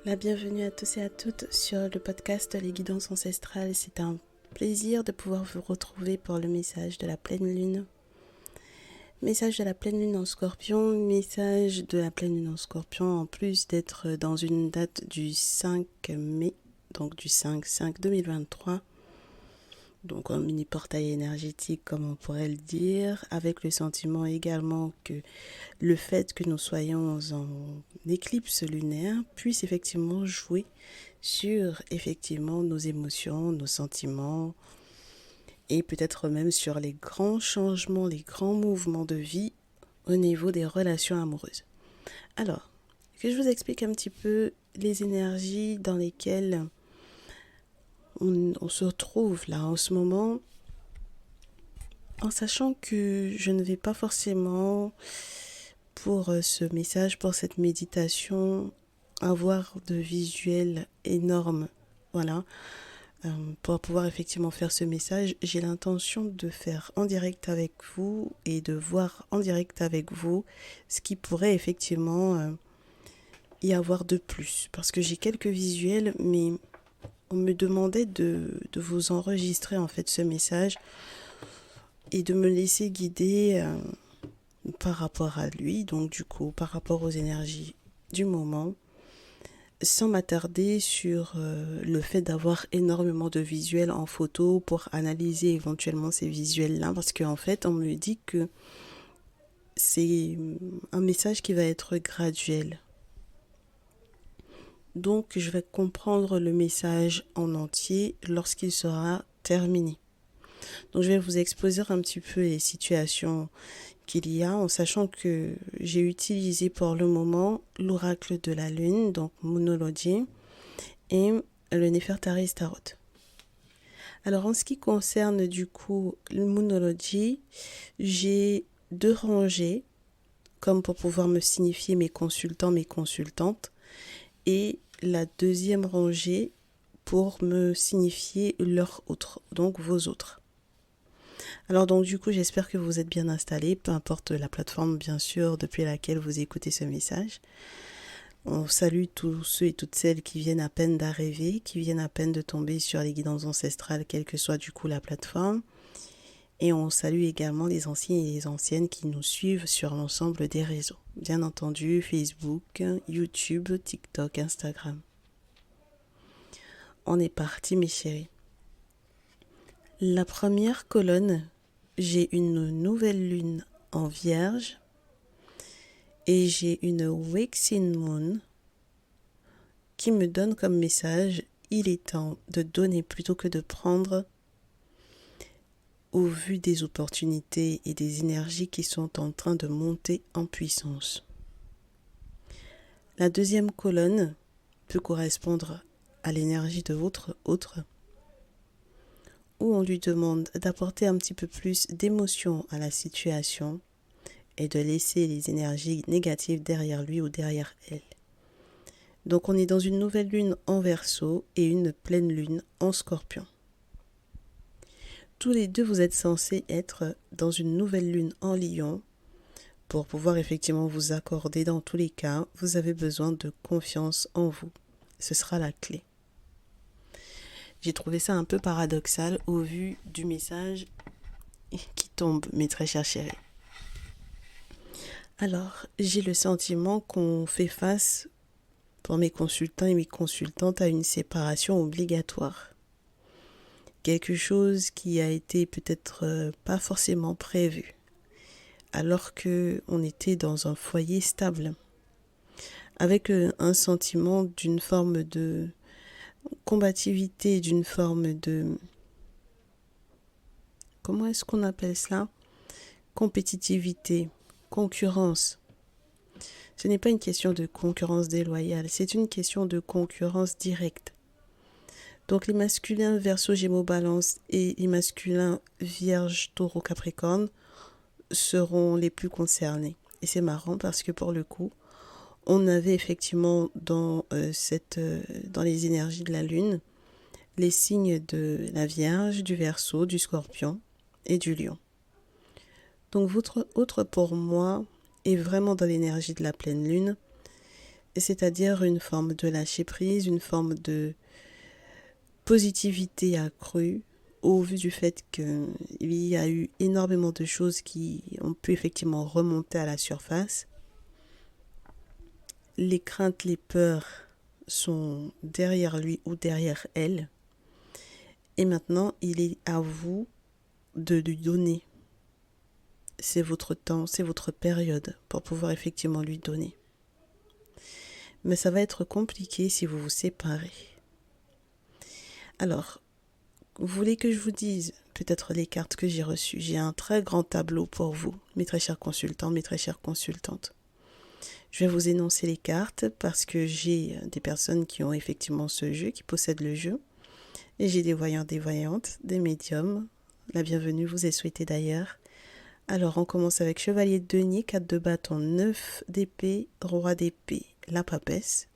La bienvenue à tous et à toutes sur le podcast Les Guidances Ancestrales. C'est un plaisir de pouvoir vous retrouver pour le message de la pleine lune. Message de la pleine lune en Scorpion, message de la pleine lune en Scorpion, en plus d'être dans une date du 5 mai, donc du 5-5-2023. Donc un mini portail énergétique comme on pourrait le dire, avec le sentiment également que le fait que nous soyons en éclipse lunaire puisse effectivement jouer sur effectivement nos émotions, nos sentiments et peut-être même sur les grands changements, les grands mouvements de vie au niveau des relations amoureuses. Alors, que je vous explique un petit peu les énergies dans lesquelles on se retrouve là en ce moment, en sachant que je ne vais pas forcément pour ce message, pour cette méditation, avoir de visuels énormes. Voilà. Pour pouvoir effectivement faire ce message, j'ai l'intention de faire en direct avec vous et de voir en direct avec vous ce qui pourrait effectivement y avoir de plus. Parce que j'ai quelques visuels, mais on me demandait de vous enregistrer en fait ce message et de me laisser guider par rapport à lui, donc du coup par rapport aux énergies du moment, sans m'attarder sur le fait d'avoir énormément de visuels en photo pour analyser éventuellement ces visuels-là, parce qu'en fait on me dit que c'est un message qui va être graduel. Donc je vais comprendre le message en entier lorsqu'il sera terminé. Donc je vais vous exposer un petit peu les situations qu'il y a, en sachant que j'ai utilisé pour le moment l'oracle de la lune, donc Moonology, et le Nefertari Tarot. Alors en ce qui concerne du coup le Moonology, j'ai deux rangées, comme pour pouvoir me signifier mes consultants, mes consultantes, et la deuxième rangée pour me signifier leurs autres, donc vos autres. Alors donc du coup j'espère que vous êtes bien installés, peu importe la plateforme bien sûr depuis laquelle vous écoutez ce message. On salue tous ceux et toutes celles qui viennent à peine d'arriver, qui viennent à peine de tomber sur les guidances ancestrales, quelle que soit du coup la plateforme. Et on salue également les anciens et les anciennes qui nous suivent sur l'ensemble des réseaux. Bien entendu, Facebook, YouTube, TikTok, Instagram. On est parti mes chéris. La première colonne, j'ai une nouvelle lune en Vierge et j'ai une waxing moon qui me donne comme message: il est temps de donner plutôt que de prendre, au vu des opportunités et des énergies qui sont en train de monter en puissance. La deuxième colonne peut correspondre à l'énergie de votre autre, où on lui demande d'apporter un petit peu plus d'émotion à la situation et de laisser les énergies négatives derrière lui ou derrière elle. Donc on est dans une nouvelle lune en Verseau et une pleine lune en Scorpion. Tous les deux, vous êtes censés être dans une nouvelle lune en Lion. Pour pouvoir effectivement vous accorder dans tous les cas, vous avez besoin de confiance en vous. Ce sera la clé. J'ai trouvé ça un peu paradoxal au vu du message qui tombe, mes très chers chéris. Alors, j'ai le sentiment qu'on fait face, pour mes consultants et mes consultantes, à une séparation obligatoire. Quelque chose qui a été peut-être pas forcément prévu, alors qu'on était dans un foyer stable, avec un sentiment d'une forme de combativité, d'une forme de... Comment est-ce qu'on appelle cela? Compétitivité, concurrence. Ce n'est pas une question de concurrence déloyale, c'est une question de concurrence directe. Donc les masculins Verseau, Gémeaux, Balance et les masculins Vierge, Taureau, Capricorne seront les plus concernés. Et c'est marrant parce que pour le coup, on avait effectivement dans les énergies de la Lune les signes de la Vierge, du Verseau, du Scorpion et du Lion. Donc votre autre pour moi est vraiment dans l'énergie de la pleine Lune. c'est-à-dire une forme de lâcher prise, une forme de positivité accrue au vu du fait qu'il y a eu énormément de choses qui ont pu effectivement remonter à la surface. Les craintes, les peurs sont derrière lui ou derrière elle. Et maintenant, il est à vous de lui donner. C'est votre temps, c'est votre période pour pouvoir effectivement lui donner. Mais ça va être compliqué si vous vous séparez. Alors, vous voulez que je vous dise peut-être les cartes que j'ai reçues? J'ai un très grand tableau pour vous, mes très chers consultants, mes très chères consultantes. Je vais vous énoncer les cartes parce que j'ai des personnes qui ont effectivement ce jeu, qui possèdent le jeu. Et j'ai des voyants, des voyantes, des médiums. La bienvenue vous est souhaitée d'ailleurs. Alors on commence avec Chevalier de denier, 4 de bâton, 9 d'épée, Roi d'épée, la papesse.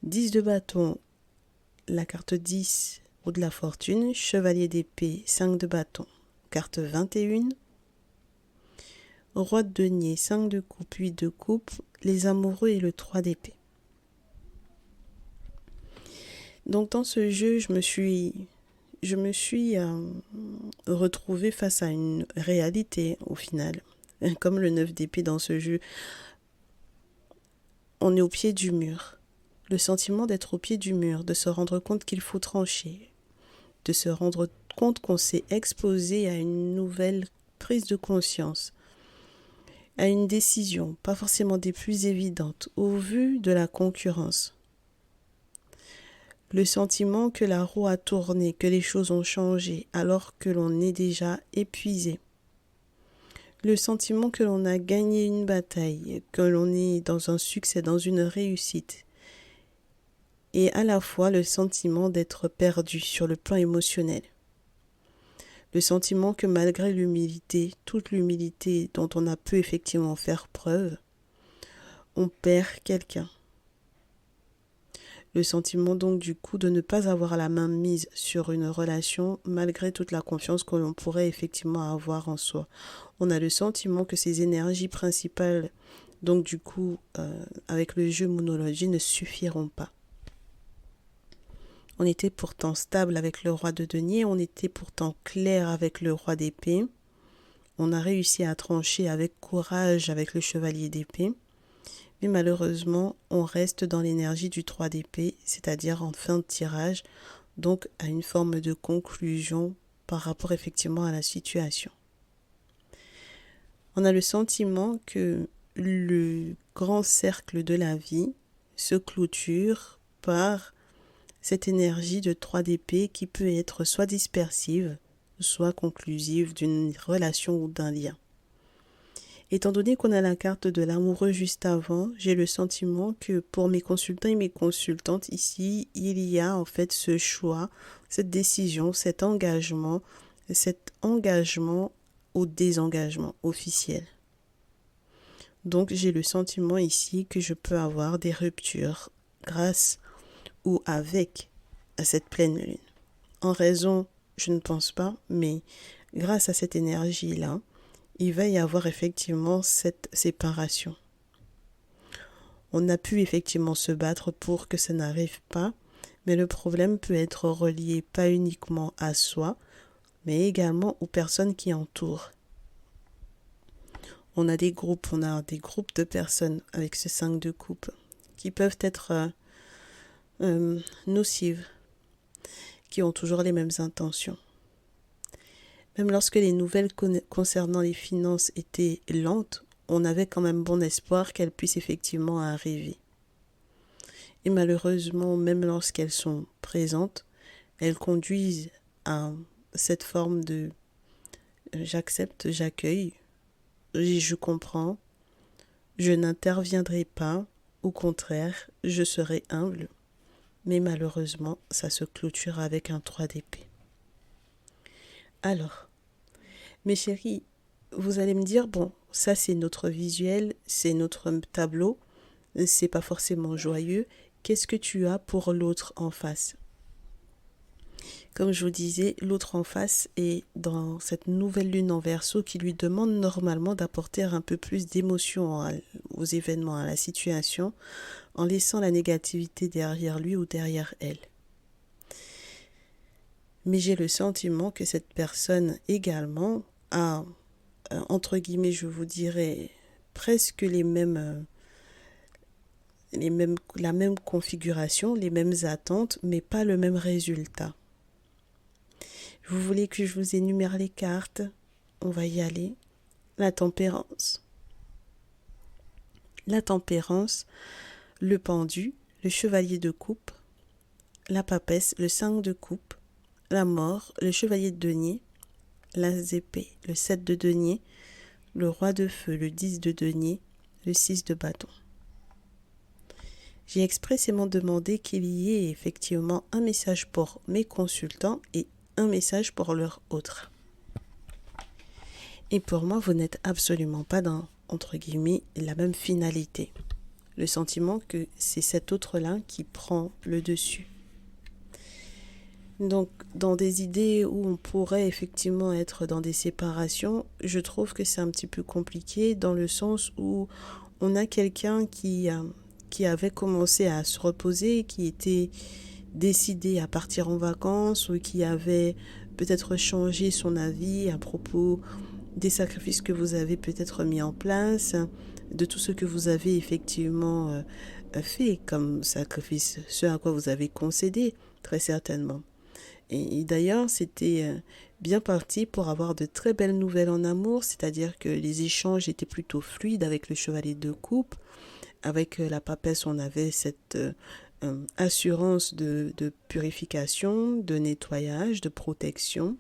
10 de bâton, la carte 10 ou de la fortune. Chevalier d'épée, 5 de bâton, carte 21. Roi de denier, 5 de coupe, 8 de coupe, les amoureux et le 3 d'épée. Donc dans ce jeu, je me suis retrouvée face à une réalité au final. Comme le 9 d'épée dans ce jeu, on est au pied du mur. Le sentiment d'être au pied du mur, de se rendre compte qu'il faut trancher, de se rendre compte qu'on s'est exposé à une nouvelle prise de conscience, à une décision, pas forcément des plus évidentes, au vu de la concurrence. Le sentiment que la roue a tourné, que les choses ont changé alors que l'on est déjà épuisé. Le sentiment que l'on a gagné une bataille, que l'on est dans un succès, dans une réussite. Et à la fois le sentiment d'être perdu sur le plan émotionnel. Le sentiment que malgré l'humilité, toute l'humilité dont on a pu effectivement faire preuve, on perd quelqu'un. Le sentiment donc du coup de ne pas avoir la main mise sur une relation malgré toute la confiance que l'on pourrait effectivement avoir en soi. On a le sentiment que ces énergies principales, donc du coup avec le jeu Moonology, ne suffiront pas. On était pourtant stable avec le roi de denier, on était pourtant clair avec le roi d'épée. On a réussi à trancher avec courage avec le chevalier d'épée. Mais malheureusement, on reste dans l'énergie du 3 d'épée, c'est-à-dire en fin de tirage, donc à une forme de conclusion par rapport effectivement à la situation. On a le sentiment que le grand cercle de la vie se clôture par cette énergie de 3 d'épée qui peut être soit dispersive, soit conclusive d'une relation ou d'un lien. Étant donné qu'on a la carte de l'amoureux juste avant, j'ai le sentiment que pour mes consultants et mes consultantes ici, il y a en fait ce choix, cette décision, cet engagement au désengagement officiel. Donc j'ai le sentiment ici que je peux avoir des ruptures grâce ou avec cette pleine lune. En raison, je ne pense pas, mais grâce à cette énergie-là, il va y avoir effectivement cette séparation. On a pu effectivement se battre pour que ça n'arrive pas, mais le problème peut être relié pas uniquement à soi, mais également aux personnes qui entourent. On a des groupes de personnes avec ce 5 de coupe qui peuvent être nocives, qui ont toujours les mêmes intentions. Même lorsque les nouvelles concernant les finances étaient lentes, on avait quand même bon espoir qu'elles puissent effectivement arriver. Et malheureusement, même lorsqu'elles sont présentes, elles conduisent à cette forme de j'accepte, j'accueille, je comprends, je n'interviendrai pas, au contraire, je serai humble. Mais malheureusement, ça se clôture avec un 3 d'épée. Alors, mes chéris, vous allez me dire, bon, ça c'est notre visuel, c'est notre tableau, c'est pas forcément joyeux. Qu'est-ce que tu as pour l'autre en face? Comme je vous disais, l'autre en face est dans cette nouvelle lune en Verseau qui lui demande normalement d'apporter un peu plus d'émotion aux événements, à la situation, en laissant la négativité derrière lui ou derrière elle. Mais j'ai le sentiment que cette personne également a, entre guillemets, je vous dirais, presque la même configuration, les mêmes attentes, mais pas le même résultat. Vous voulez que je vous énumère les cartes? On va y aller. La tempérance. La tempérance, le pendu, le chevalier de coupe, la papesse, le 5 de coupe, la mort, le chevalier de denier, l'as d'épée, le 7 de denier, le roi de feu, le 10 de denier, le 6 de bâton. J'ai expressément demandé qu'il y ait effectivement un message pour mes consultants et un message pour leur autre. Et pour moi, vous n'êtes absolument pas dans, entre guillemets, la même finalité. Le sentiment que c'est cet autre-là qui prend le dessus. Donc, dans des idées où on pourrait effectivement être dans des séparations, je trouve que c'est un petit peu compliqué dans le sens où on a quelqu'un qui avait commencé à se reposer, qui était décidé à partir en vacances ou qui avait peut-être changé son avis à propos des sacrifices que vous avez peut-être mis en place, de tout ce que vous avez effectivement fait comme sacrifice, ce à quoi vous avez concédé, très certainement. Et d'ailleurs, c'était bien parti pour avoir de très belles nouvelles en amour, c'est-à-dire que les échanges étaient plutôt fluides avec le chevalier de coupe. Avec la papesse, on avait cette assurance de purification, de nettoyage, de protection.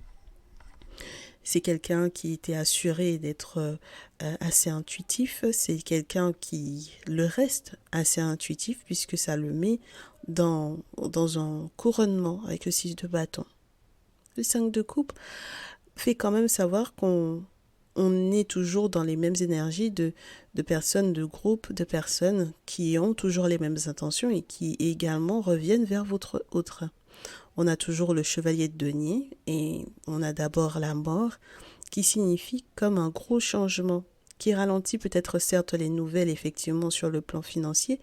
C'est quelqu'un qui était assuré d'être assez intuitif. C'est quelqu'un qui le reste assez intuitif puisque ça le met dans un couronnement avec le 6 de bâton. Le 5 de coupe fait quand même savoir qu'on est toujours dans les mêmes énergies de personnes, de groupes, de personnes qui ont toujours les mêmes intentions et qui également reviennent vers votre autre. On a toujours le chevalier de denier et on a d'abord la mort qui signifie comme un gros changement qui ralentit peut-être certes les nouvelles effectivement sur le plan financier,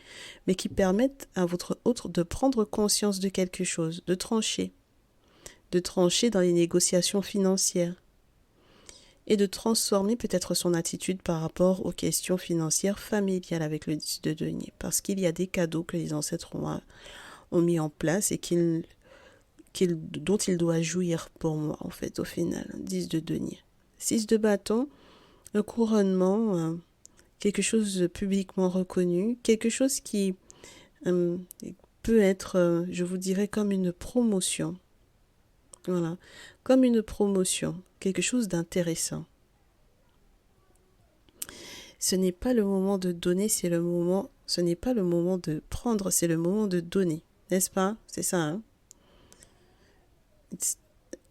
mais qui permettent à votre autre de prendre conscience de quelque chose, de trancher dans les négociations financières et de transformer peut-être son attitude par rapport aux questions financières familiales avec le 10 de denier, parce qu'il y a des cadeaux que les ancêtres ont mis en place et dont il doit jouir pour moi en fait au final. 10 de denier. 6 de bâton, le couronnement, quelque chose de publiquement reconnu, quelque chose qui peut être, je vous dirais, comme une promotion. Voilà, comme une promotion, quelque chose d'intéressant. Ce n'est pas le moment de donner, ce n'est pas le moment de prendre, c'est le moment de donner, n'est-ce pas? C'est ça, hein? It's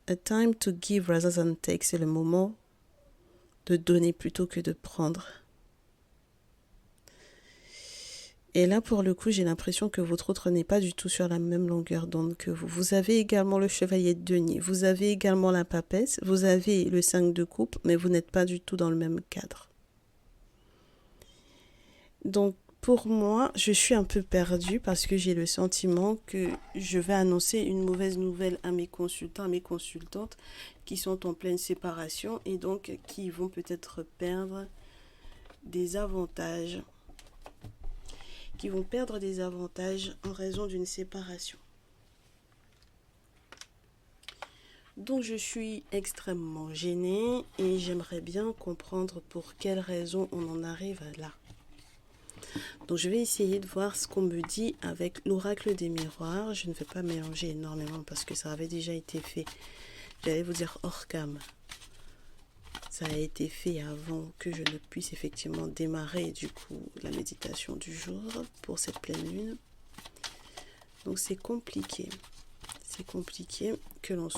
a time to give rather than take, c'est le moment de donner plutôt que de prendre. Et là, pour le coup, j'ai l'impression que votre autre n'est pas du tout sur la même longueur d'onde que vous. Vous avez également le chevalier de denier, vous avez également la papesse, vous avez le 5 de coupe, mais vous n'êtes pas du tout dans le même cadre. Donc, pour moi, je suis un peu perdue parce que j'ai le sentiment que je vais annoncer une mauvaise nouvelle à mes consultants, à mes consultantes qui sont en pleine séparation et donc qui vont peut-être perdre des avantages. En raison d'une séparation. Donc je suis extrêmement gênée et j'aimerais bien comprendre pour quelles raisons on en arrive là. Donc je vais essayer de voir ce qu'on me dit avec l'oracle des miroirs. Je ne vais pas mélanger énormément parce que ça avait déjà été fait. J'allais vous dire hors cam. Ça a été fait avant que je ne puisse effectivement démarrer du coup la méditation du jour pour cette pleine lune. Donc c'est compliqué. C'est compliqué qu'on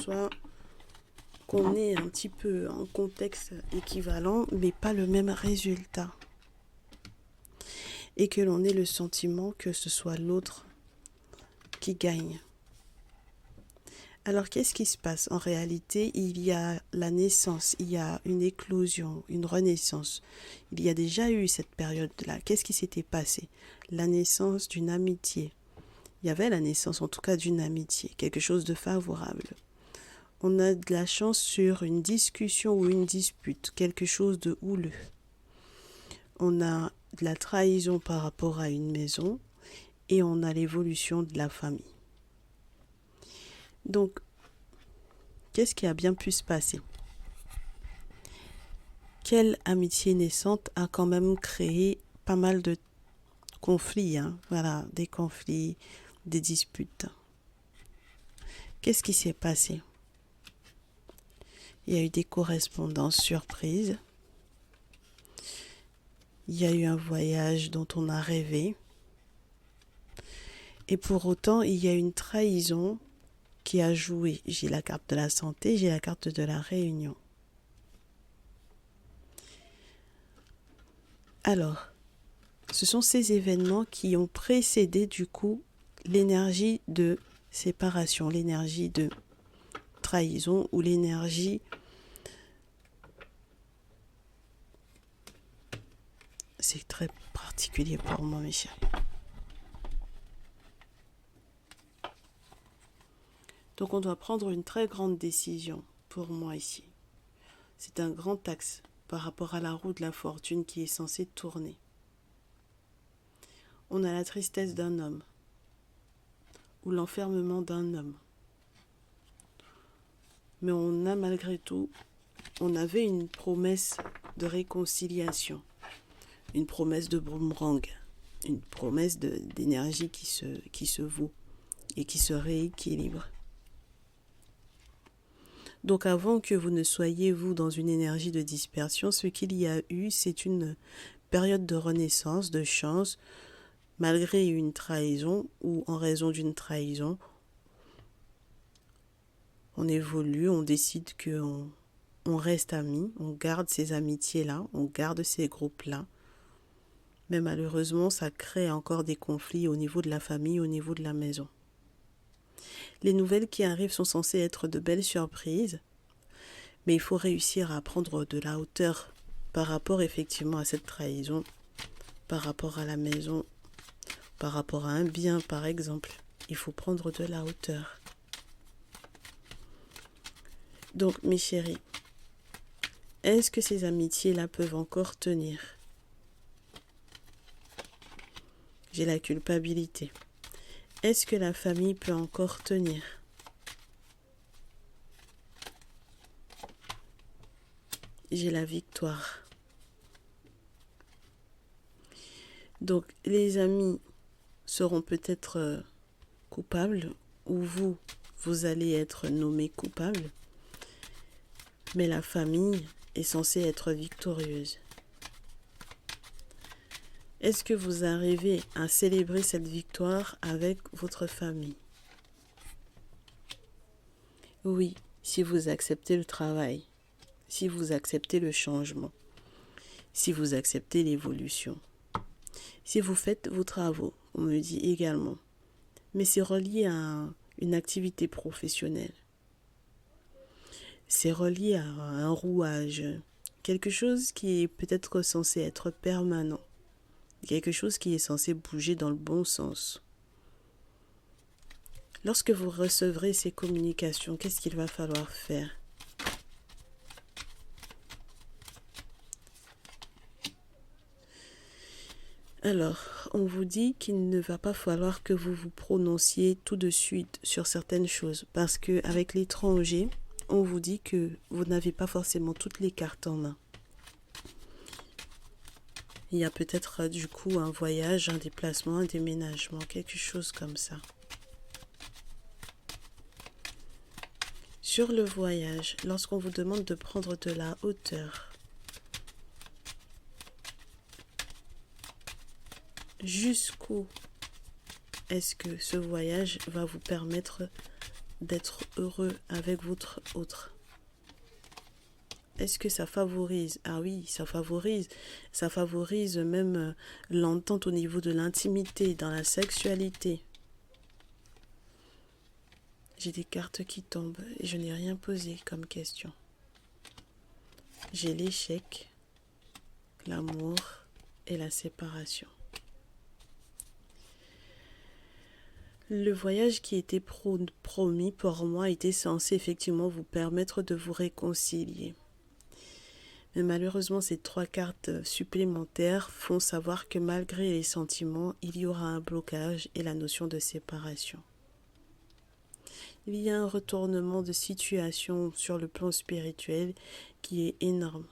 ait un petit peu un contexte équivalent mais pas le même résultat. Et que l'on ait le sentiment que ce soit l'autre qui gagne. Alors, qu'est-ce qui se passe? En réalité, il y a la naissance, il y a une éclosion, une renaissance. Il y a déjà eu cette période-là. Qu'est-ce qui s'était passé? La naissance d'une amitié. Il y avait la naissance, en tout cas, d'une amitié, quelque chose de favorable. On a de la chance sur une discussion ou une dispute, quelque chose de houleux. On a de la trahison par rapport à une maison et on a l'évolution de la famille. Donc, qu'est-ce qui a bien pu se passer? Quelle amitié naissante a quand même créé pas mal de conflits, Voilà, des conflits, des disputes. Qu'est-ce qui s'est passé? Il y a eu des correspondances surprises. Il y a eu un voyage dont on a rêvé. Et pour autant, il y a une trahison qui a joué. J'ai la carte de la santé, j'ai la carte de la réunion. Alors, ce sont ces événements qui ont précédé du coup l'énergie de séparation, l'énergie de trahison ou l'énergie... C'est très particulier pour moi, mes chéris. Donc on doit prendre une très grande décision pour moi ici. C'est un grand axe par rapport à la roue de la fortune qui est censée tourner. On a la tristesse d'un homme ou l'enfermement d'un homme. Mais on a malgré tout, on avait une promesse de réconciliation, une promesse de boomerang, une promesse d'énergie qui se vaut et qui se rééquilibre. Donc avant que vous ne soyez, vous, dans une énergie de dispersion, ce qu'il y a eu, c'est une période de renaissance, de chance, malgré une trahison ou en raison d'une trahison. On évolue, on décide qu'on reste amis, on garde ces amitiés-là, on garde ces groupes-là. Mais malheureusement, ça crée encore des conflits au niveau de la famille, au niveau de la maison. Les nouvelles qui arrivent sont censées être de belles surprises, mais il faut réussir à prendre de la hauteur par rapport effectivement à cette trahison, par rapport à la maison, par rapport à un bien par exemple. Il faut prendre de la hauteur. Donc mes chéris, est-ce que ces amitiés-là peuvent encore tenir? J'ai la culpabilité. Est-ce que la famille peut encore tenir? J'ai la victoire. Donc les amis seront peut-être coupables ou vous allez être nommé coupable. Mais la famille est censée être victorieuse. Est-ce que vous arrivez à célébrer cette victoire avec votre famille? Oui, si vous acceptez le travail, si vous acceptez le changement, si vous acceptez l'évolution, si vous faites vos travaux, on me dit également. Mais c'est relié à une activité professionnelle. C'est relié à un rouage, quelque chose qui est peut-être censé être permanent. Quelque chose qui est censé bouger dans le bon sens. Lorsque vous recevrez ces communications, qu'est-ce qu'il va falloir faire? Alors, on vous dit qu'il ne va pas falloir que vous vous prononciez tout de suite sur certaines choses, parce qu'avec l'étranger, on vous dit que vous n'avez pas forcément toutes les cartes en main. Il y a peut-être du coup un voyage, un déplacement, un déménagement, quelque chose comme ça. Sur le voyage, lorsqu'on vous demande de prendre de la hauteur, jusqu'où est-ce que ce voyage va vous permettre d'être heureux avec votre autre? Est-ce que ça favorise? Ah oui, ça favorise. Ça favorise même l'entente au niveau de l'intimité, dans la sexualité. J'ai des cartes qui tombent et je n'ai rien posé comme question. J'ai l'échec, l'amour et la séparation. Le voyage qui était promis pour moi était censé effectivement vous permettre de vous réconcilier. Mais malheureusement, ces 3 cartes supplémentaires font savoir que malgré les sentiments, il y aura un blocage et la notion de séparation. Il y a un retournement de situation sur le plan spirituel qui est énorme.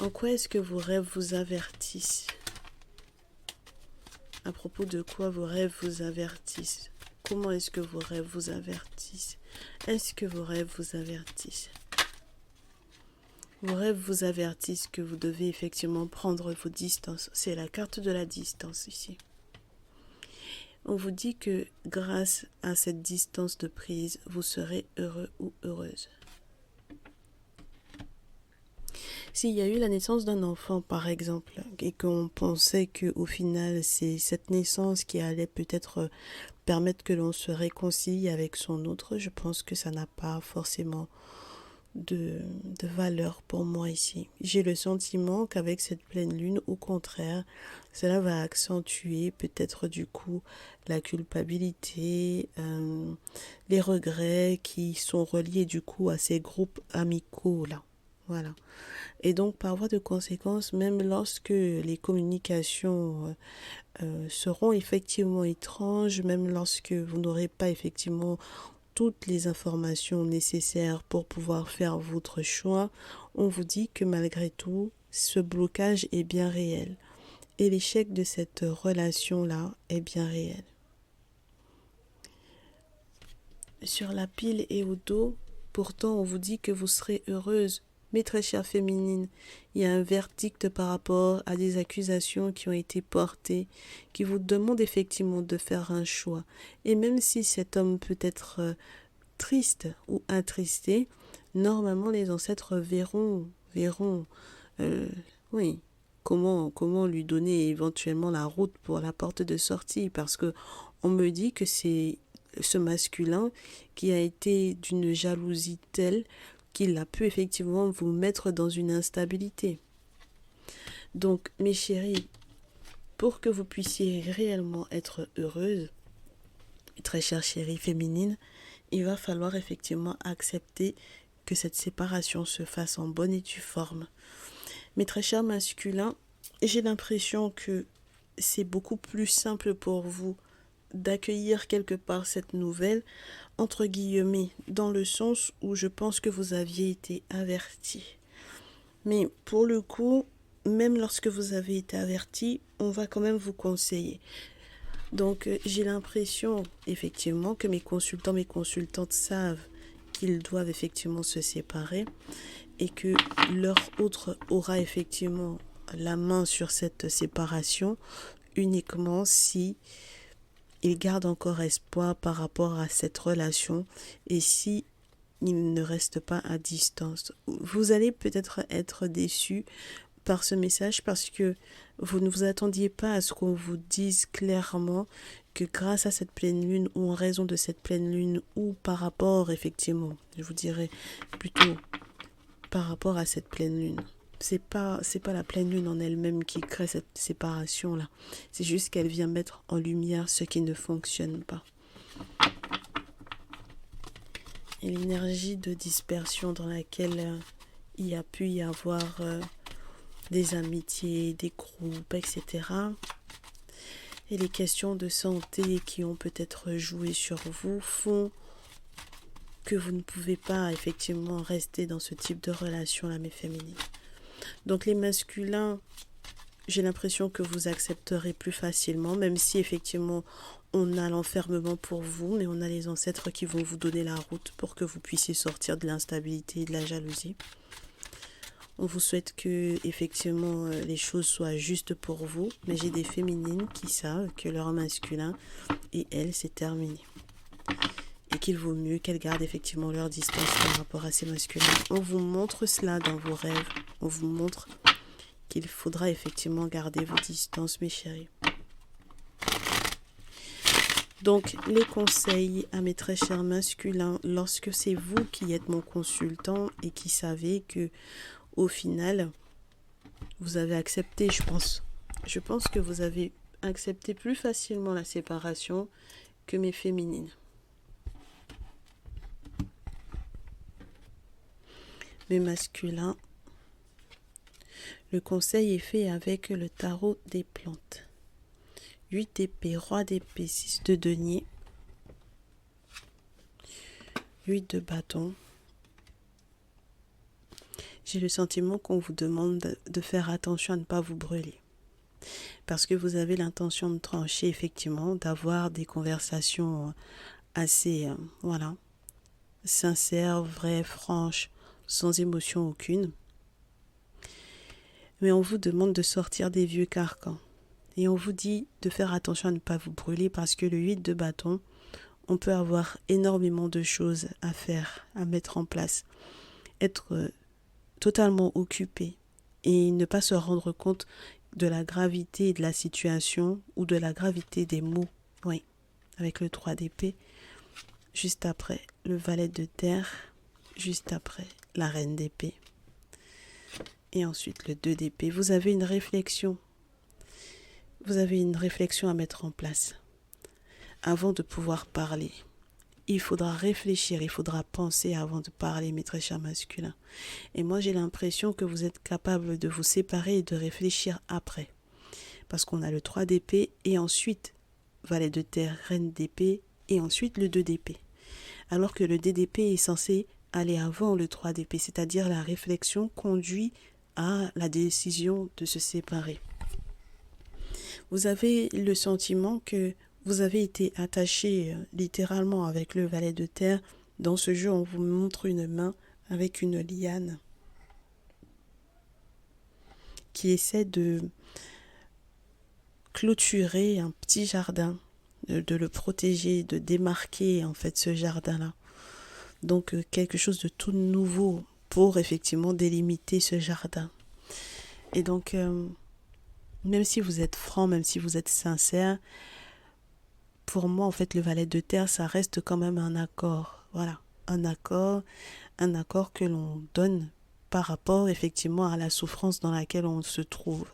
En quoi est-ce que vos rêves vous avertissent? À propos de quoi vos rêves vous avertissent? Comment est-ce que vos rêves vous avertissent? Est-ce que vos rêves vous avertissent? Vos rêves vous avertissent que vous devez effectivement prendre vos distances. C'est la carte de la distance ici. On vous dit que grâce à cette distance de prise, vous serez heureux ou heureuse. S'il y a eu la naissance d'un enfant, par exemple, et qu'on pensait qu'au final, c'est cette naissance qui allait peut-être permettre que l'on se réconcilie avec son autre, je pense que ça n'a pas forcément de valeur pour moi ici. J'ai le sentiment qu'avec cette pleine lune, au contraire, cela va accentuer peut-être du coup la culpabilité, les regrets qui sont reliés du coup à ces groupes amicaux là. Voilà. Et donc, par voie de conséquence, même lorsque les communications seront effectivement étranges, même lorsque vous n'aurez pas effectivement toutes les informations nécessaires pour pouvoir faire votre choix, on vous dit que malgré tout, ce blocage est bien réel. Et l'échec de cette relation-là est bien réel. Sur la pile et au dos, pourtant on vous dit que vous serez heureuse. Mais très chère féminine, il y a un verdict par rapport à des accusations qui ont été portées, qui vous demandent effectivement de faire un choix. Et même si cet homme peut être triste ou attristé, normalement les ancêtres verront oui, comment lui donner éventuellement la route pour la porte de sortie, parce que on me dit que c'est ce masculin qui a été d'une jalousie telle qu'il a pu effectivement vous mettre dans une instabilité. Donc, mes chéris, pour que vous puissiez réellement être heureuse, très chère chérie féminine, il va falloir effectivement accepter que cette séparation se fasse en bonne et due forme. Mes très chers masculins, j'ai l'impression que c'est beaucoup plus simple pour vous d'accueillir quelque part cette nouvelle, entre guillemets, dans le sens où je pense que vous aviez été avertis. Mais pour le coup, même lorsque vous avez été avertis, on va quand même vous conseiller. Donc j'ai l'impression effectivement que mes consultants, mes consultantes savent qu'ils doivent effectivement se séparer et que leur autre aura effectivement la main sur cette séparation uniquement si il garde encore espoir par rapport à cette relation et si il ne reste pas à distance. Vous allez peut-être être déçus par ce message parce que vous ne vous attendiez pas à ce qu'on vous dise clairement que grâce à cette pleine lune ou en raison de cette pleine lune ou par rapport effectivement, je vous dirais plutôt par rapport à cette pleine lune. C'est pas la pleine lune en elle-même qui crée cette séparation là. C'est juste qu'elle vient mettre en lumière ce qui ne fonctionne pas. Et l'énergie de dispersion dans laquelle il y a pu y avoir des amitiés, des groupes, etc. Et les questions de santé qui ont peut-être joué sur vous font que vous ne pouvez pas effectivement rester dans ce type de relation là, mes féminines. Donc les masculins, j'ai l'impression que vous accepterez plus facilement, même si effectivement on a l'enfermement pour vous, mais on a les ancêtres qui vont vous donner la route pour que vous puissiez sortir de l'instabilité et de la jalousie. On vous souhaite que effectivement les choses soient justes pour vous, mais j'ai des féminines qui savent que leur masculin et elles, c'est terminé. Et qu'il vaut mieux qu'elles gardent effectivement leur distance par rapport à ces masculins. On vous montre cela dans vos rêves. On vous montre qu'il faudra effectivement garder vos distances, mes chéris. Donc, les conseils à mes très chers masculins, lorsque c'est vous qui êtes mon consultant et qui savez que, au final, vous avez accepté, je pense. Je pense que vous avez accepté plus facilement la séparation que mes féminines. Mes masculins, le conseil est fait avec le tarot des plantes. 8 d'épée, roi d'épée, 6 de denier, 8 de bâton. J'ai le sentiment qu'on vous demande de faire attention à ne pas vous brûler. Parce que vous avez l'intention de trancher, effectivement, d'avoir des conversations assez, sincères, vraies, franches, sans émotion aucune. Mais on vous demande de sortir des vieux carcans. Et on vous dit de faire attention à ne pas vous brûler parce que le 8 de bâton, on peut avoir énormément de choses à faire, à mettre en place. Être totalement occupé et ne pas se rendre compte de la gravité de la situation ou de la gravité des mots. Oui, avec le 3 d'épée, juste après le valet de terre, juste après la reine d'épée et ensuite le 2 d'épée. Vous avez une réflexion. Vous avez une réflexion à mettre en place avant de pouvoir parler. Il faudra réfléchir, il faudra penser avant de parler, mes très chers masculins. Et moi, j'ai l'impression que vous êtes capable de vous séparer et de réfléchir après. Parce qu'on a le 3 d'épée et ensuite valet de terre, reine d'épée et ensuite le 2 d'épée. Alors que le 2 d'épée est censé aller avant le 3 d'épée, c'est-à-dire la réflexion conduit à la décision de se séparer. Vous avez le sentiment que vous avez été attaché littéralement avec le valet de terre. Dans ce jeu, on vous montre une main avec une liane qui essaie de clôturer un petit jardin, de le protéger, de démarquer en fait ce jardin-là. Donc quelque chose de tout nouveau pour effectivement délimiter ce jardin. Et donc même si vous êtes franc, même si vous êtes sincère, pour moi, en fait, le valet de terre, ça reste quand même un accord. Voilà, un accord que l'on donne par rapport, effectivement, à la souffrance dans laquelle on se trouve.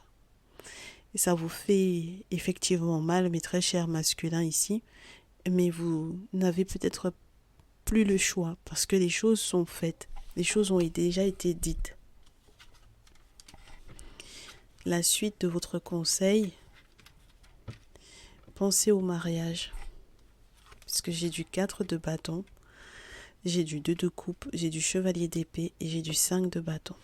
Et ça vous fait effectivement mal, mes très chers masculins ici, mais vous n'avez peut-être plus le choix, parce que les choses sont faites, les choses ont déjà été dites. La suite de votre conseil, pensez au mariage. Parce que j'ai du 4 de bâton, j'ai du 2 de coupe, j'ai du chevalier d'épée et j'ai du 5 de bâton.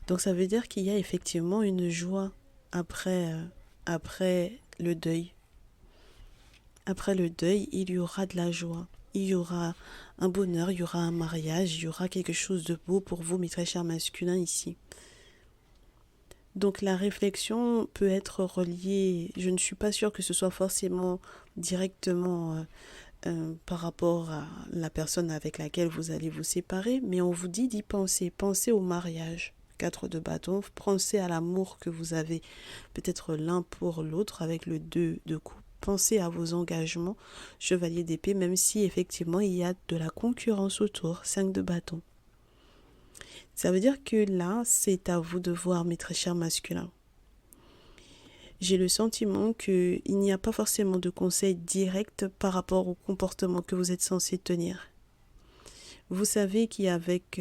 Donc ça veut dire qu'il y a effectivement une joie après le deuil. Après le deuil, il y aura de la joie. Il y aura un bonheur, il y aura un mariage, il y aura quelque chose de beau pour vous, mes très chers masculins ici. Donc la réflexion peut être reliée, je ne suis pas sûre que ce soit forcément directement par rapport à la personne avec laquelle vous allez vous séparer, mais on vous dit d'y penser. Pensez au mariage. 4 de bâton, pensez à l'amour que vous avez peut-être l'un pour l'autre avec le 2 de coupe. Pensez à vos engagements, chevalier d'épée, même si effectivement il y a de la concurrence autour, 5 de bâton. Ça veut dire que là, c'est à vous de voir, mes très chers masculins. J'ai le sentiment qu'il n'y a pas forcément de conseils directs par rapport au comportement que vous êtes censé tenir. Vous savez qu'avec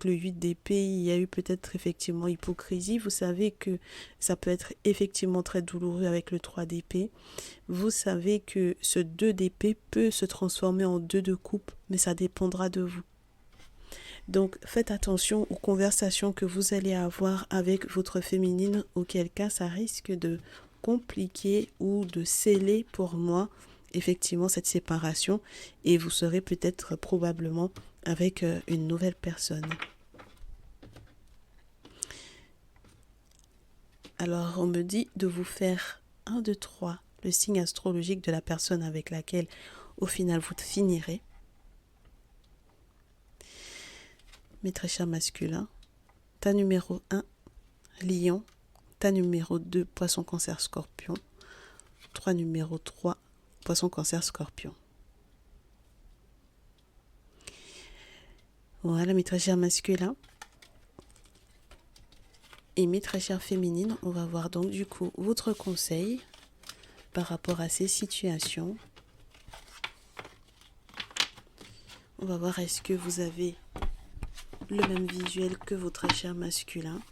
le 8 d'épée, il y a eu peut-être effectivement hypocrisie. Vous savez que ça peut être effectivement très douloureux avec le 3 d'épée. Vous savez que ce 2 d'épée peut se transformer en 2 de coupe, mais ça dépendra de vous. Donc faites attention aux conversations que vous allez avoir avec votre féminine, auquel cas ça risque de compliquer ou de sceller pour moi effectivement cette séparation et vous serez peut-être probablement avec une nouvelle personne. Alors on me dit de vous faire 1, 2, 3, le signe astrologique de la personne avec laquelle au final vous finirez. Mes très chers masculins, tas numéro 1, Lion, tas numéro 2, Poisson, Cancer, Scorpion, 3 numéro 3, Poisson, Cancer, Scorpion. Voilà mes très chers masculins. Et mes très chères féminines, on va voir donc du coup votre conseil par rapport à ces situations. On va voir est-ce que vous avez le même visuel que vos très chers masculins.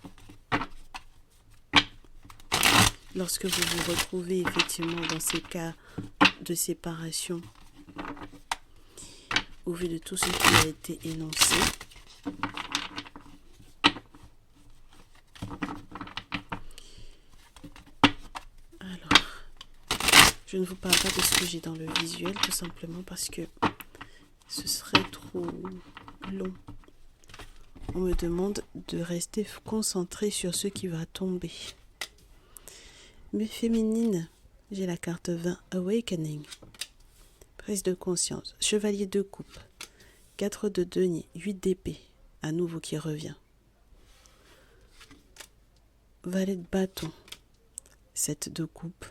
Lorsque vous vous retrouvez effectivement dans ces cas de séparation, au vu de tout ce qui a été énoncé. Alors, je ne vous parle pas de ce que j'ai dans le visuel, tout simplement parce que ce serait trop long. On me demande de rester concentré sur ce qui va tomber. Mes féminines, j'ai la carte 20, Awakening. Prise de conscience, chevalier de coupe, 4 de denier, 8 d'épée, à nouveau qui revient. Valet de bâton, 7 de coupe,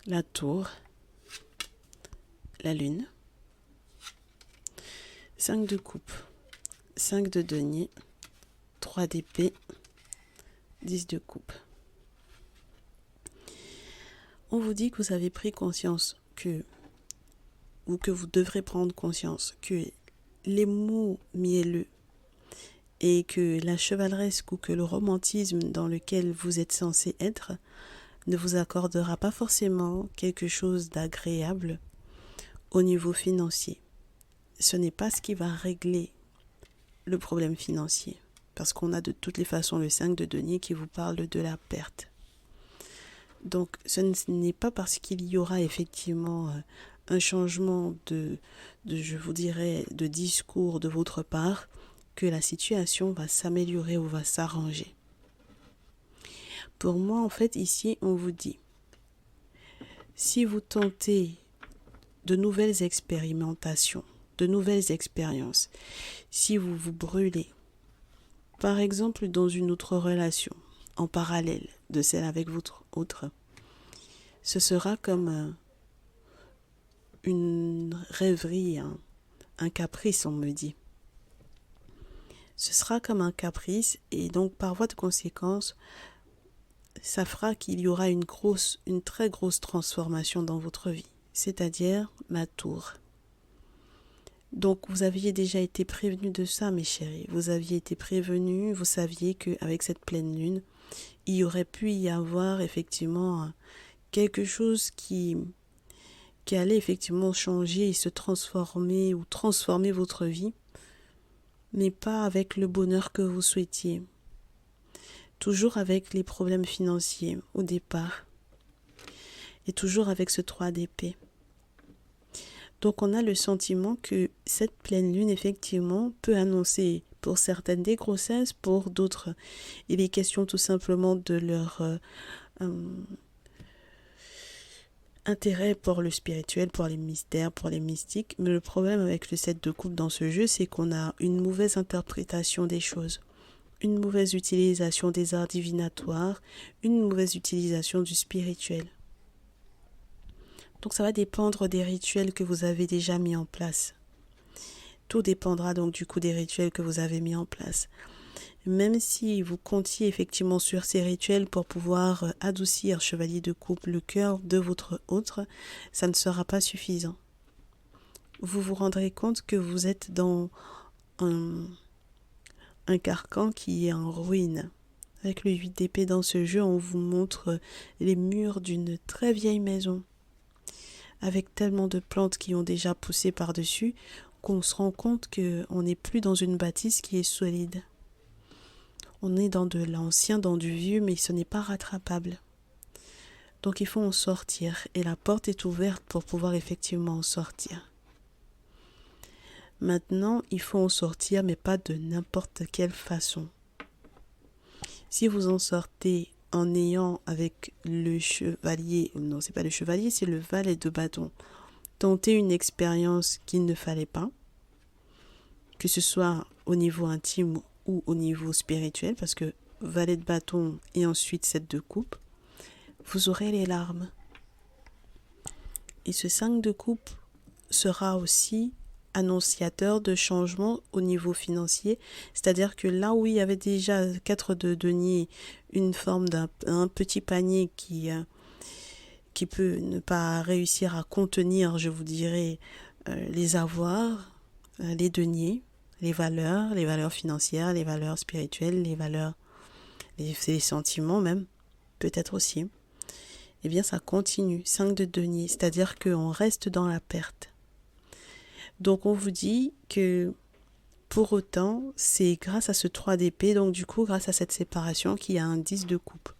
la tour, la lune, 5 de coupe, 5 de denier, 3 d'épée, 10 de coupe. On vous dit que vous avez pris conscience que vous devrez prendre conscience que les mots mielleux et que la chevaleresque ou que le romantisme dans lequel vous êtes censé être ne vous accordera pas forcément quelque chose d'agréable au niveau financier. Ce n'est pas ce qui va régler le problème financier, parce qu'on a de toutes les façons le 5 de denier qui vous parle de la perte. Donc ce n'est pas parce qu'il y aura effectivement un changement je vous dirais, de discours de votre part que la situation va s'améliorer ou va s'arranger. Pour moi, en fait, ici, on vous dit, si vous tentez de nouvelles expérimentations, de nouvelles expériences, si vous vous brûlez, par exemple dans une autre relation, en parallèle de celle avec votre autre, ce sera comme une rêverie, un caprice, on me dit. Ce sera comme un caprice et donc par voie de conséquence, ça fera qu'il y aura une très grosse transformation dans votre vie, c'est-à-dire la tour. Donc vous aviez déjà été prévenu de ça, mes chéris. Vous aviez été prévenu, vous saviez qu'avec cette pleine lune, il y aurait pu y avoir effectivement quelque chose qui allait effectivement changer et se transformer ou transformer votre vie, mais pas avec le bonheur que vous souhaitiez. Toujours avec les problèmes financiers au départ. Et toujours avec ce 3 d'épée. Donc on a le sentiment que cette pleine lune, effectivement, peut annoncer pour certaines des grossesses, pour d'autres, il est question tout simplement de leur intérêt pour le spirituel, pour les mystères, pour les mystiques. Mais le problème avec le 7 de coupe dans ce jeu, c'est qu'on a une mauvaise interprétation des choses, une mauvaise utilisation des arts divinatoires, une mauvaise utilisation du spirituel. Donc ça va dépendre des rituels que vous avez déjà mis en place. Tout dépendra donc du coup des rituels que vous avez mis en place. Même si vous comptiez effectivement sur ces rituels pour pouvoir adoucir, chevalier de coupe, le cœur de votre autre, ça ne sera pas suffisant. Vous vous rendrez compte que vous êtes dans un carcan qui est en ruine. Avec le 8 d'épée dans ce jeu, on vous montre les murs d'une très vieille maison, avec tellement de plantes qui ont déjà poussé par-dessus, qu'on se rend compte qu'on n'est plus dans une bâtisse qui est solide. On est dans de l'ancien, dans du vieux, mais ce n'est pas rattrapable. Donc il faut en sortir, et la porte est ouverte pour pouvoir effectivement en sortir. Maintenant, il faut en sortir, mais pas de n'importe quelle façon. Si vous en sortez en ayant avec le chevalier, non, c'est pas le chevalier, c'est le valet de bâton, tenter une expérience qu'il ne fallait pas, que ce soit au niveau intime ou au niveau spirituel, parce que valet de bâton et ensuite 7 de coupe, vous aurez les larmes. Et ce 5 de coupe sera aussi annonciateur de changement au niveau financier, c'est-à-dire que là où il y avait déjà 4 de denier, une forme d'un petit panier qui peut ne pas réussir à contenir, je vous dirais, les avoirs, les deniers, les valeurs financières, les valeurs spirituelles, les sentiments même, peut-être aussi. Eh bien, ça continue, 5 de denier, c'est-à-dire qu'on reste dans la perte. Donc, on vous dit que pour autant, c'est grâce à ce 3 d'épée, donc du coup, grâce à cette séparation, qu'il y a un 10 de coupe.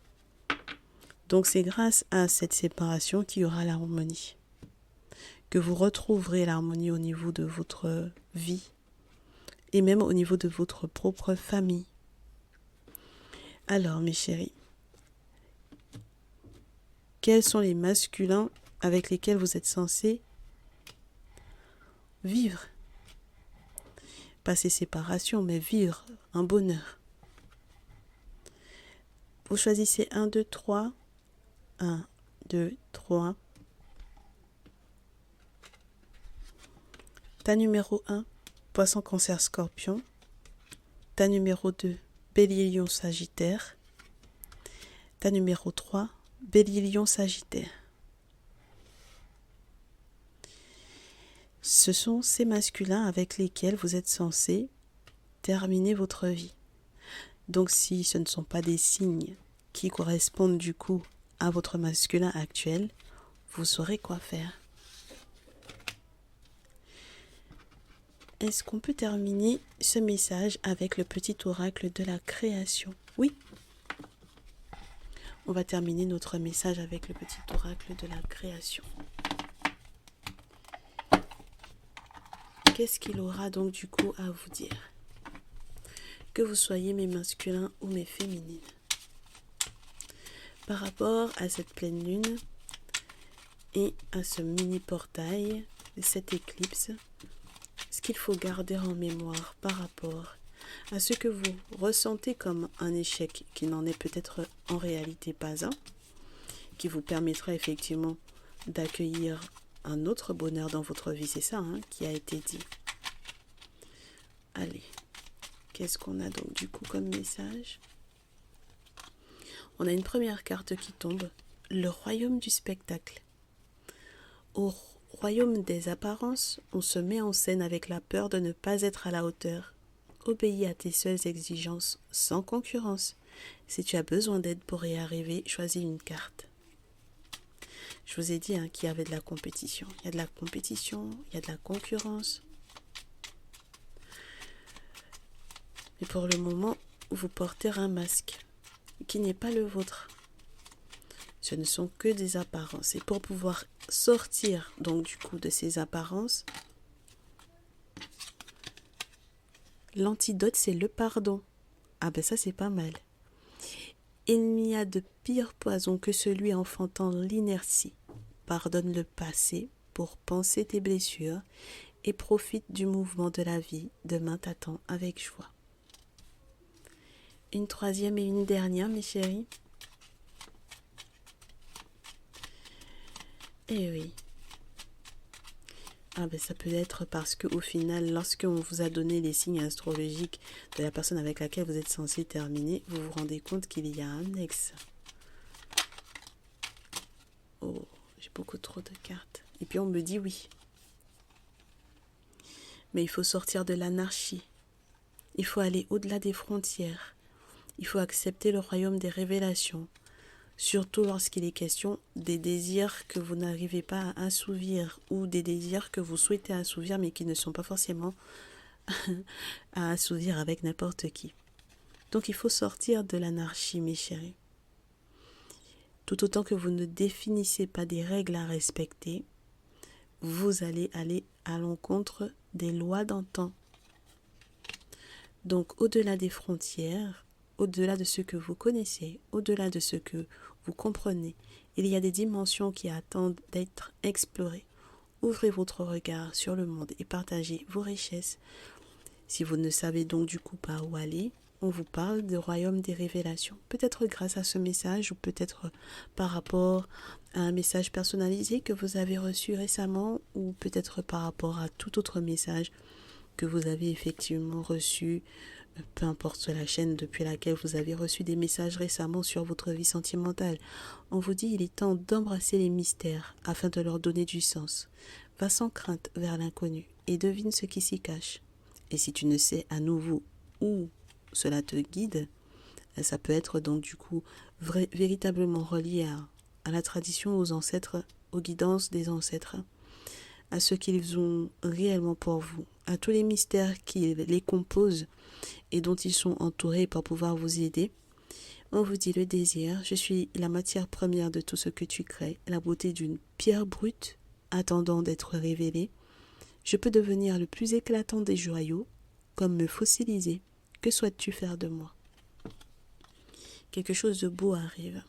Donc, c'est grâce à cette séparation qu'il y aura l'harmonie. Que vous retrouverez l'harmonie au niveau de votre vie et même au niveau de votre propre famille. Alors, mes chéris, quels sont les masculins avec lesquels vous êtes censés vivre? Pas ces séparations, mais vivre un bonheur. Vous choisissez 1, 2, 3. 1, 2, 3. Ta numéro 1, Poisson, Cancer, Scorpion. Ta numéro 2, Bélier, Lion, Sagittaire. Ta numéro 3, Bélier, Lion, Sagittaire. Ce sont ces masculins avec lesquels vous êtes censés terminer votre vie. Donc si ce ne sont pas des signes qui correspondent du coup à votre masculin actuel, vous saurez quoi faire. Est-ce qu'on peut terminer ce message avec le petit oracle de la création? Oui. On va terminer notre message avec le petit oracle de la création. Qu'est-ce qu'il aura donc du coup à vous dire? Que vous soyez mes masculins ou mes féminines. Par rapport à cette pleine lune et à ce mini portail, cette éclipse, ce qu'il faut garder en mémoire par rapport à ce que vous ressentez comme un échec qui n'en est peut-être en réalité pas un, qui vous permettra effectivement d'accueillir un autre bonheur dans votre vie, c'est ça qui a été dit. Allez, qu'est-ce qu'on a donc du coup comme message? On a une première carte qui tombe, le royaume du spectacle. Au royaume des apparences, on se met en scène avec la peur de ne pas être à la hauteur. Obéis à tes seules exigences, sans concurrence. Si tu as besoin d'aide pour y arriver, choisis une carte. Je vous ai dit qu'il y avait de la compétition. Il y a de la compétition, il y a de la concurrence. Mais pour le moment, vous portez un masque qui n'est pas le vôtre. Ce ne sont que des apparences. Et pour pouvoir sortir donc du coup de ces apparences, l'antidote c'est le pardon. Ah ben ça c'est pas mal. Il n'y a de pire poison que celui enfantant l'inertie. Pardonne le passé pour penser tes blessures et profite du mouvement de la vie. Demain t'attend avec joie. Une troisième et une dernière, mes chéris. Eh oui. Ah ben ça peut être parce qu'au final, lorsqu'on vous a donné les signes astrologiques de la personne avec laquelle vous êtes censé terminer, vous vous rendez compte qu'il y a un ex. Oh, j'ai beaucoup trop de cartes. Et puis on me dit oui. Mais il faut sortir de l'anarchie. Il faut aller au-delà des frontières. Il faut accepter le royaume des révélations. Surtout lorsqu'il est question des désirs que vous n'arrivez pas à assouvir ou des désirs que vous souhaitez assouvir mais qui ne sont pas forcément à assouvir avec n'importe qui. Donc il faut sortir de l'anarchie, mes chéris. Tout autant que vous ne définissez pas des règles à respecter, vous allez aller à l'encontre des lois d'antan. Donc au-delà des frontières, au-delà de ce que vous connaissez, au-delà de ce que vous comprenez, il y a des dimensions qui attendent d'être explorées. Ouvrez votre regard sur le monde et partagez vos richesses. Si vous ne savez donc du coup pas où aller, on vous parle du royaume des révélations. Peut-être grâce à ce message ou peut-être par rapport à un message personnalisé que vous avez reçu récemment ou peut-être par rapport à tout autre message que vous avez effectivement reçu, peu importe la chaîne depuis laquelle vous avez reçu des messages récemment sur votre vie sentimentale. On vous dit il est temps d'embrasser les mystères afin de leur donner du sens. Va sans crainte vers l'inconnu et devine ce qui s'y cache. Et si tu ne sais à nouveau où cela te guide, ça peut être donc du coup véritablement relié à la tradition, aux ancêtres, aux guidances des ancêtres, à ce qu'ils ont réellement pour vous, à tous les mystères qui les composent et dont ils sont entourés pour pouvoir vous aider. On vous dit le désir, je suis la matière première de tout ce que tu crées, la beauté d'une pierre brute attendant d'être révélée. Je peux devenir le plus éclatant des joyaux, comme me fossiliser. Que souhaites-tu faire de moi? Quelque chose de beau arrive,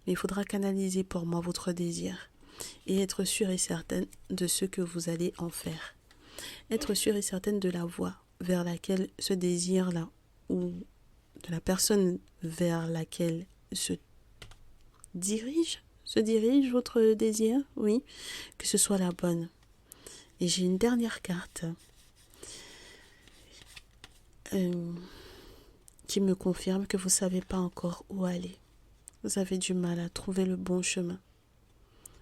mais il faudra canaliser pour moi votre désir et être sûr et certaine de ce que vous allez en faire. Être sûr et certaine de la voie vers laquelle ce désir-là ou de la personne vers laquelle se dirige votre désir, oui, que ce soit la bonne. Et j'ai une dernière carte qui me confirme que vous ne savez pas encore où aller. Vous avez du mal à trouver le bon chemin.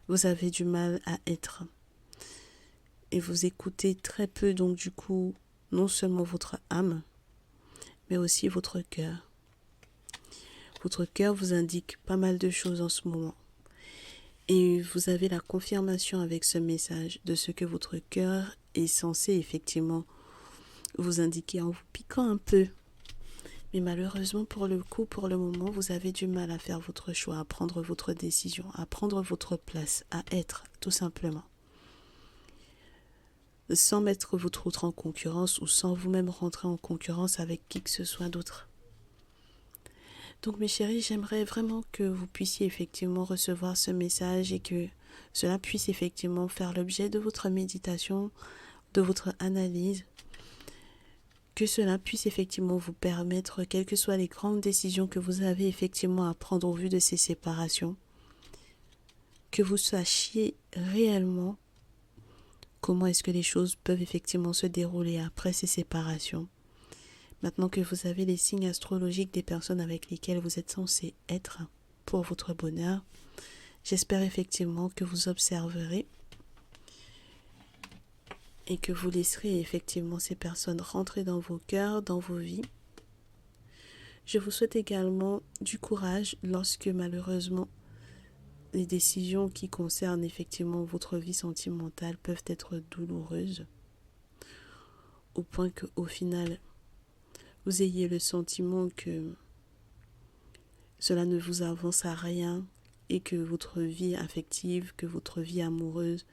Vous avez du mal à être. Et vous écoutez très peu, donc du coup, non seulement votre âme, mais aussi votre cœur. Votre cœur vous indique pas mal de choses en ce moment. Et vous avez la confirmation avec ce message de ce que votre cœur est censé effectivement vous indiquer en vous piquant un peu. Mais malheureusement pour le coup, pour le moment, vous avez du mal à faire votre choix, à prendre votre décision, à prendre votre place, à être, tout simplement. Sans mettre votre autre en concurrence ou sans vous-même rentrer en concurrence avec qui que ce soit d'autre. Donc mes chéris, j'aimerais vraiment que vous puissiez effectivement recevoir ce message et que cela puisse effectivement faire l'objet de votre méditation, de votre analyse, que cela puisse effectivement vous permettre, quelles que soient les grandes décisions que vous avez effectivement à prendre au vu de ces séparations, que vous sachiez réellement comment est-ce que les choses peuvent effectivement se dérouler après ces séparations. Maintenant que vous avez les signes astrologiques des personnes avec lesquelles vous êtes censé être pour votre bonheur, j'espère effectivement que vous observerez et que vous laisserez effectivement ces personnes rentrer dans vos cœurs, dans vos vies. Je vous souhaite également du courage lorsque malheureusement les décisions qui concernent effectivement votre vie sentimentale peuvent être douloureuses, au point qu'au final, vous ayez le sentiment que cela ne vous avance à rien et que votre vie affective, que votre vie amoureuse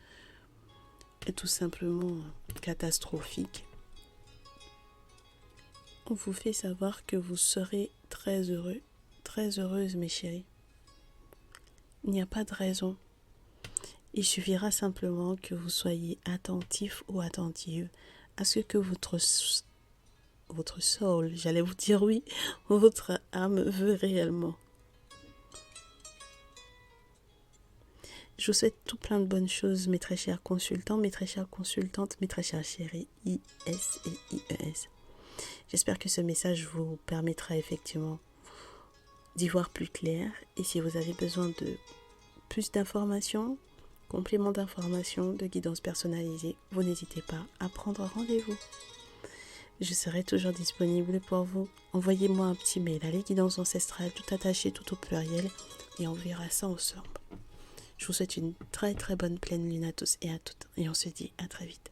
est tout simplement catastrophique. On vous fait savoir que vous serez très heureux, très heureuse mes chéris. Il n'y a pas de raison. Il suffira simplement que vous soyez attentif ou attentive à ce que votre soul, j'allais vous dire oui, votre âme veut réellement. Je vous souhaite tout plein de bonnes choses, mes très chers consultants, mes très chères consultantes, mes très chers chéris IS et IES. J'espère que ce message vous permettra effectivement d'y voir plus clair. Et si vous avez besoin de plus d'informations, compléments d'informations, de guidance personnalisée, vous n'hésitez pas à prendre rendez-vous. Je serai toujours disponible pour vous. Envoyez-moi un petit mail à guidances ancestrales, tout attaché, tout au pluriel, et on verra ça ensemble. Je vous souhaite une très très bonne pleine lune à tous et à toutes, et on se dit à très vite.